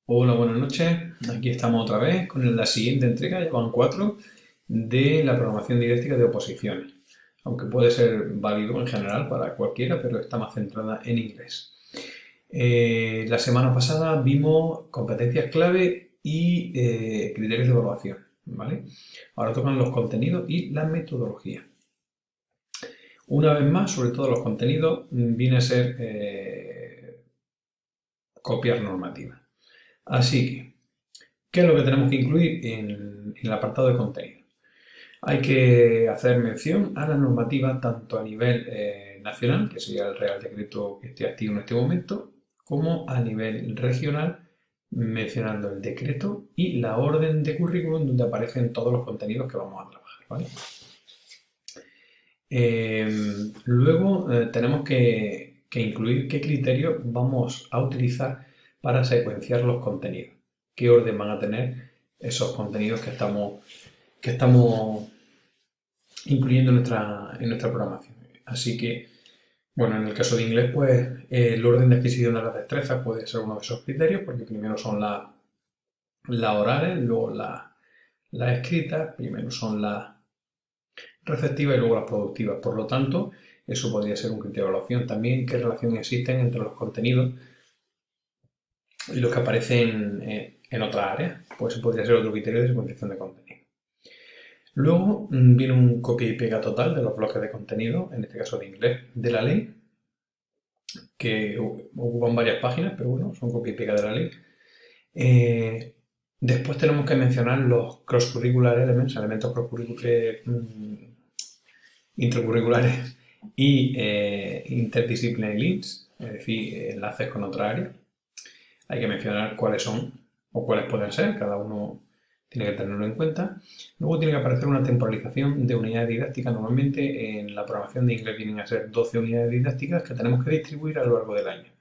Hola, buenas noches. Aquí estamos otra vez con la siguiente entrega, ya van cuatro, de la programación didáctica de oposiciones. Aunque puede ser válido en general para cualquiera, pero está más centrada en inglés. La semana pasada vimos competencias clave y criterios de evaluación, ¿vale? Ahora tocan los contenidos y la metodología. Una vez más, sobre todo los contenidos, viene a ser copiar normativa. Así que, ¿qué es lo que tenemos que incluir en el apartado de contenido? Hay que hacer mención a la normativa tanto a nivel nacional, que sería el Real Decreto que esté activo en este momento, como a nivel regional, mencionando el decreto y la orden de currículum donde aparecen todos los contenidos que vamos a trabajar, ¿vale? Luego tenemos que incluir qué criterios vamos a utilizar para secuenciar los contenidos, qué orden van a tener esos contenidos que estamos incluyendo en nuestra programación. Así que, bueno, en el caso de inglés, pues el orden de adquisición de las destrezas puede ser uno de esos criterios, porque primero son las orales, luego las escritas, primero son las receptivas y luego las productivas. Por lo tanto, eso podría ser un criterio de evaluación. También qué relación existen entre los contenidos y los que aparecen en otras áreas. Pues ese podría ser otro criterio de secuenciación de contenido. Luego viene un copia y pega total de los bloques de contenido, en este caso de inglés, de la ley, que ocupan varias páginas, pero bueno, son copia y pega de la ley. Después tenemos que mencionar los cross-curricular elements, elementos intracurriculares y interdisciplinary links, es decir, enlaces con otra área. Hay que mencionar cuáles son o cuáles pueden ser, cada uno tiene que tenerlo en cuenta. Luego tiene que aparecer una temporalización de unidades didácticas. Normalmente en la programación de inglés vienen a ser 12 unidades didácticas que tenemos que distribuir a lo largo del año.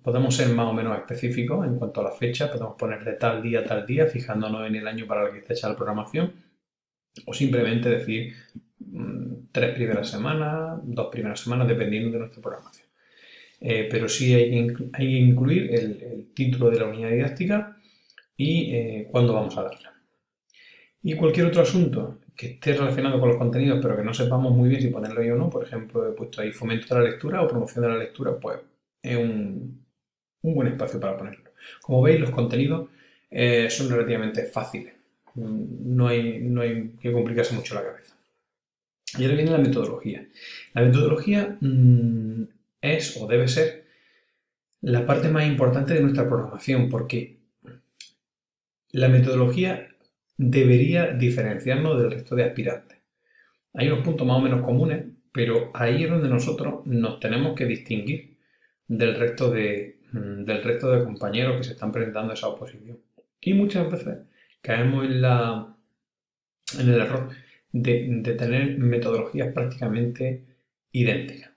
Podemos ser más o menos específicos en cuanto a la fecha, podemos poner de tal día a tal día, fijándonos en el año para el que está hecha la programación, o simplemente decir 3 primeras semanas, 2 primeras semanas, dependiendo de nuestra programación. Pero sí hay que incluir el título de la unidad didáctica y cuándo vamos a darla. Y cualquier otro asunto que esté relacionado con los contenidos, pero que no sepamos muy bien si ponerlo ahí o no, por ejemplo, he puesto ahí fomento de la lectura o promoción de la lectura, pues es un buen espacio para ponerlo. Como veis, los contenidos son relativamente fáciles. No hay que complicarse mucho la cabeza. Y ahora viene la metodología. La metodología es o debe ser la parte más importante de nuestra programación, porque la metodología debería diferenciarnos del resto de aspirantes. Hay unos puntos más o menos comunes, pero ahí es donde nosotros nos tenemos que distinguir del resto de compañeros que se están presentando a esa oposición. Y muchas veces caemos en el error de tener metodologías prácticamente idénticas.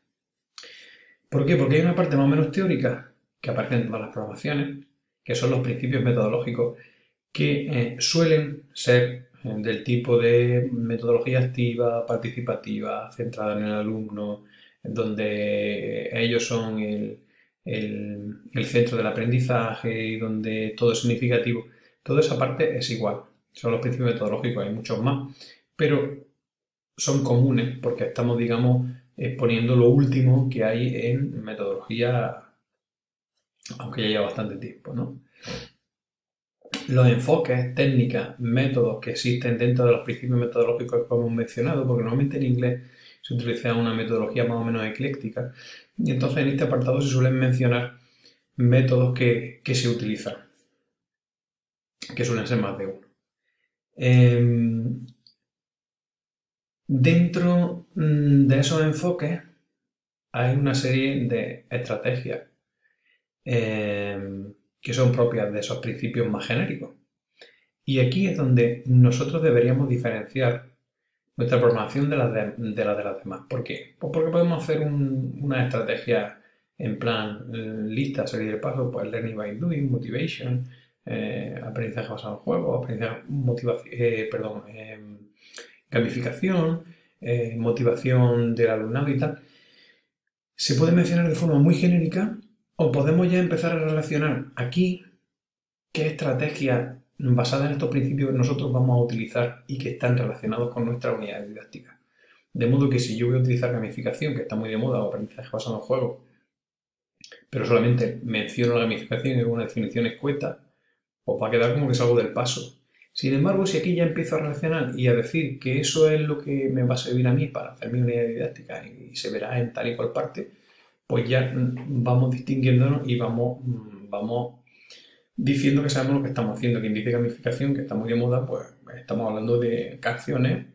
¿Por qué? Porque hay una parte más o menos teórica que aparece en todas las programaciones, que son los principios metodológicos, que suelen ser del tipo de metodología activa, participativa, centrada en el alumno, donde ellos son el centro del aprendizaje y donde todo es significativo. Toda esa parte es igual. Son los principios metodológicos, hay muchos más, pero son comunes porque estamos, digamos, exponiendo lo último que hay en metodología, aunque ya lleva bastante tiempo, ¿no? Los enfoques, técnicas, métodos que existen dentro de los principios metodológicos que hemos mencionado, porque normalmente en inglés se utiliza una metodología más o menos ecléctica, y entonces en este apartado se suelen mencionar métodos que se utilizan, que suelen ser más de uno. Dentro de esos enfoques hay una serie de estrategias que son propias de esos principios más genéricos. Y aquí es donde nosotros deberíamos diferenciar nuestra programación de las demás. ¿Por qué? Pues porque podemos hacer una estrategia en plan lista, serie de pasos, pues learning by doing, motivation, aprendizaje basado en juego, aprendizaje, gamificación, motivación del alumnado y tal. Se puede mencionar de forma muy genérica O podemos ya empezar a relacionar aquí qué estrategias basadas en estos principios nosotros vamos a utilizar y que están relacionados con nuestra unidad didáctica. De modo que si yo voy a utilizar gamificación, que está muy de moda, o aprendizaje basado en juegos, pero solamente menciono la gamificación en una definición escueta, pues va a quedar como que salgo del paso. Sin embargo, si aquí ya empiezo a relacionar y a decir que eso es lo que me va a servir a mí para hacer mi unidad didáctica y se verá en tal y cual parte, pues ya vamos distinguiéndonos y vamos diciendo que sabemos lo que estamos haciendo. Quien dice gamificación, que está muy de moda, pues estamos hablando de canciones,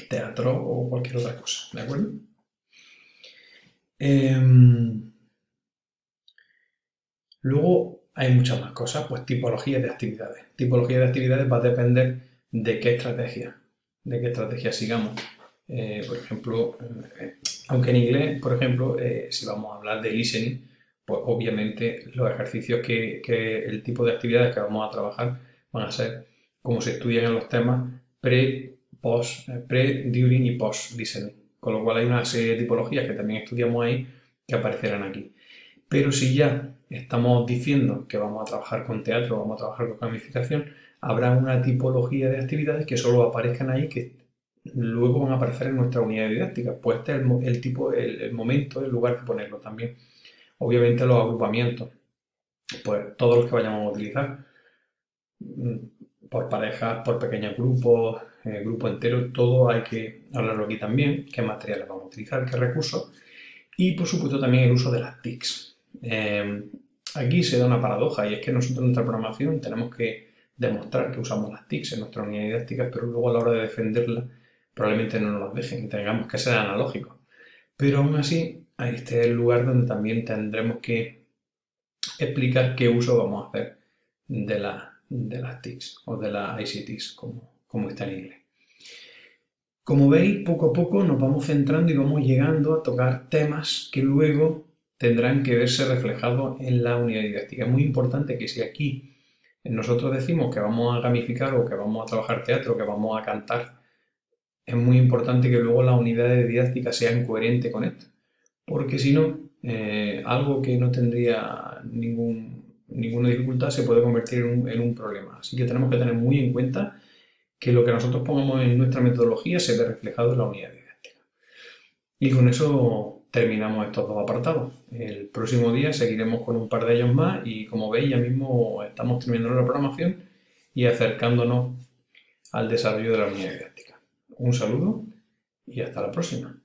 teatro o cualquier otra cosa, ¿de acuerdo? Luego hay muchas más cosas, pues tipologías de actividades. Tipología de actividades va a depender de qué estrategia sigamos. Por ejemplo, aunque en inglés, por ejemplo, si vamos a hablar de listening, pues obviamente los ejercicios el tipo de actividades que vamos a trabajar van a ser como se estudian en los temas pre, during y post listening. Con lo cual hay una serie de tipologías que también estudiamos ahí que aparecerán aquí. Pero si ya estamos diciendo que vamos a trabajar con teatro, vamos a trabajar con gamificación, habrá una tipología de actividades que solo aparezcan ahí, que luego van a aparecer en nuestra unidad didáctica. Pues este es el tipo, el momento, el lugar de ponerlo también. Obviamente los agrupamientos, pues todos los que vayamos a utilizar, por parejas, por pequeños grupos, grupo entero, todo hay que hablarlo aquí también, qué materiales vamos a utilizar, qué recursos, y por supuesto también el uso de las TICs. Aquí se da una paradoja y es que nosotros en nuestra programación tenemos que demostrar que usamos las TICs en nuestra unidad didáctica, pero luego a la hora de defenderla probablemente no nos las dejen y tengamos que ser analógicos. Pero aún así, este es el lugar donde también tendremos que explicar qué uso vamos a hacer de las TICs o de las ICTs, como está en inglés. Como veis, poco a poco nos vamos centrando y vamos llegando a tocar temas que luego tendrán que verse reflejados en la unidad didáctica. Es muy importante que si aquí nosotros decimos que vamos a gamificar o que vamos a trabajar teatro, que vamos a cantar, es muy importante que luego las unidades didácticas sean coherentes con esto. Porque si no, algo que no tendría ninguna dificultad se puede convertir en un problema. Así que tenemos que tener muy en cuenta que lo que nosotros pongamos en nuestra metodología se ve reflejado en la unidad didáctica. Y con eso terminamos estos dos apartados. El próximo día seguiremos con un par de ellos más y como veis ya mismo estamos terminando la programación y acercándonos al desarrollo de la unidad didáctica. Un saludo y hasta la próxima.